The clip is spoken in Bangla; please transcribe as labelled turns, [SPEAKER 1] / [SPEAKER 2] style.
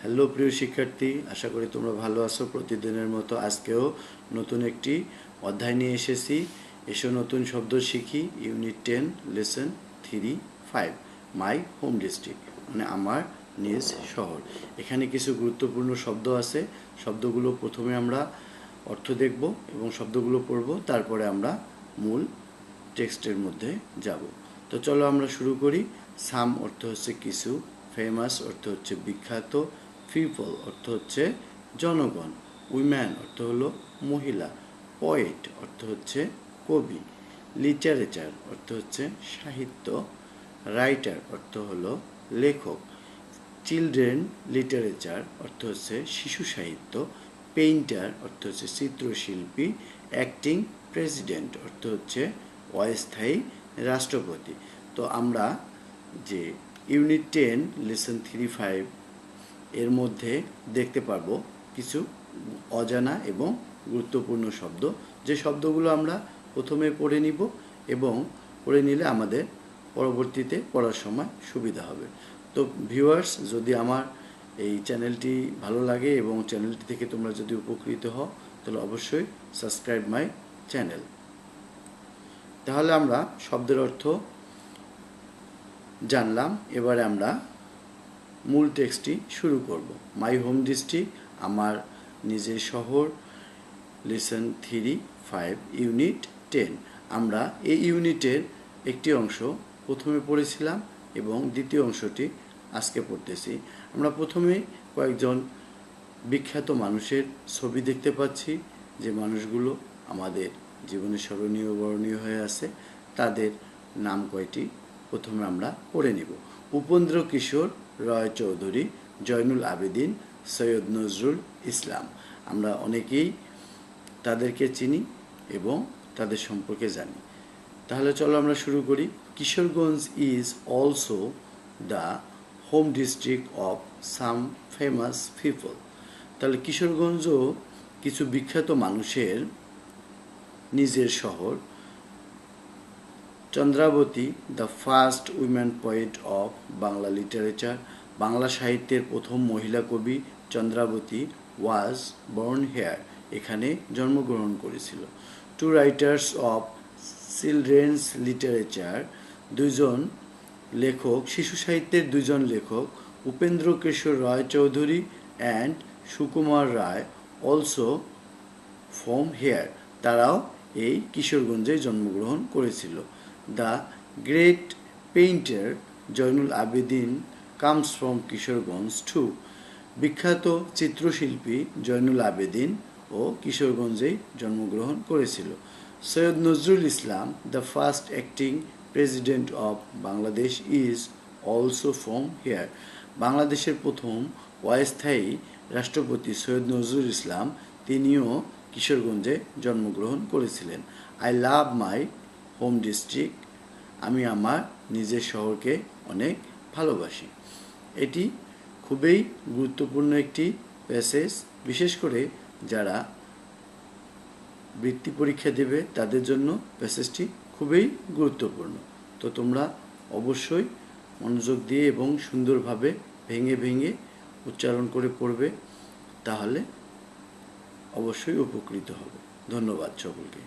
[SPEAKER 1] হ্যালো প্রিয় শিক্ষার্থী, আশা করি তোমরা ভালো আছো। প্রতিদিনের মতো আজকেও নতুন একটি অধ্যায় নিয়ে এসেছি। এসো নতুন শব্দ শিখি। Unit 10 lesson 3-5 my home district, মানে আমার নিজ শহর। এখানে কিছু গুরুত্বপূর্ণ শব্দ আছে। শব্দগুলো প্রথমে আমরা অর্থ দেখব এবং শব্দগুলো পড়ব, তারপরে আমরা মূল টেক্সটের মধ্যে যাব। তো চলো আমরা শুরু করি। সাম অর্থ হচ্ছে কিছু, ফেমাস অর্থ হচ্ছে বিখ্যাত, পিপল অর্থ হচ্ছে জনগণ, উইম্যান অর্থ হলো মহিলা, পোয়েট অর্থ হচ্ছে কবি, লিটারেচার অর্থ হচ্ছে সাহিত্য, রাইটার অর্থ হলো লেখক, চিলড্রেন লিটারেচার অর্থ হচ্ছে শিশু সাহিত্য, পেইন্টার অর্থ হচ্ছে চিত্রশিল্পী, অ্যাক্টিং প্রেসিডেন্ট অর্থ হচ্ছে অস্থায়ী রাষ্ট্রপতি। তো আমরা যে ইউনিট 10 লেসন 3-5 এর মধ্যে দেখতে পারবো কিছু অজানা এবং গুরুত্বপূর্ণ শব্দ, যে শব্দগুলো আমরা প্রথমে পড়ে নিব এবং পড়ে নিলে আমাদের পরবর্তীতে পড়ার সময় সুবিধা হবে। তো ভিউয়ার্স, যদি আমার এই চ্যানেলটি ভালো লাগে এবং চ্যানেলটি থেকে তোমরা যদি উপকৃত হও, তাহলে অবশ্যই সাবস্ক্রাইব মাই চ্যানেল। তাহলে আমরা শব্দের অর্থ জানলাম, এবারে আমরা মূল টেক্সটটি শুরু করব। মাই হোম ডিস্ট্রিক্ট, আমার নিজের শহর, লেসন 3-5 ইউনিট 10। আমরা এই ইউনিটের একটি অংশ প্রথমে পড়েছিলাম এবং দ্বিতীয় অংশটি আজকে পড়তেছি। আমরা প্রথমে কয়েকজন বিখ্যাত মানুষের ছবি দেখতে পাচ্ছি, যে মানুষগুলো আমাদের জীবনে স্মরণীয় বরণীয় হয়ে আছে। তাদের নাম কয়টি প্রথমে আমরা পড়ে নিব। উপেন্দ্র কিশোর রয় চৌধুরী, জয়নুল আবেদিন, সৈয়দ নজরুল ইসলাম। আমরা অনেকেই তাদেরকে চিনি এবং তাদের সম্পর্কে জানি। তাহলে চলো আমরা শুরু করি। Kishoreganj is also the home district of some famous people. তাহলে কিশোরগঞ্জও কিছু বিখ্যাত মানুষের নিজের শহর। Chandrabati, the first women poet of Bangla literature, Bangla সাহিত্যের প্রথম মহিলা কবি চন্দ্রাবতী ওয়াজ বর্ন হেয়ার, এখানে জন্মগ্রহণ করেছিল। Two writers of children's literature, দুইজন লেখক, শিশু সাহিত্যের দুইজন লেখক, Upendra Kishore Ray Chowdhury and Sukumar Ray also from here, তারাও এই কিশোরগঞ্জে জন্মগ্রহণ করেছিল। The great painter Zainul Abedin comes from Kishoreganj too, বিখ্যাত চিত্রশিল্পী জয়নুল আবেদিন ও কিশোরগঞ্জেই জন্মগ্রহণ করেছিল। Syed Nazrul Islam, the first acting president of Bangladesh is also from here, বাংলাদেশের প্রথম অস্থায়ী রাষ্ট্রপতি সৈয়দ নজরুল ইসলাম, তিনিও কিশোরগঞ্জে জন্মগ্রহণ করেছিলেন। I love my home district, আমি আমার নিজের শহরকে অনেক ভালোবাসি। এটি খুবই গুরুত্বপূর্ণ একটি প্যাসেজ, বিশেষ করে যারা বৃত্তি পরীক্ষা দেবে তাদের জন্য প্যাসেজটি খুবই গুরুত্বপূর্ণ। তো তোমরা অবশ্যই মনোযোগ দিয়ে এবং সুন্দরভাবে ভেঙে ভেঙে উচ্চারণ করে পড়বে, তাহলে অবশ্যই উপকৃত হবে। ধন্যবাদ সকলকে।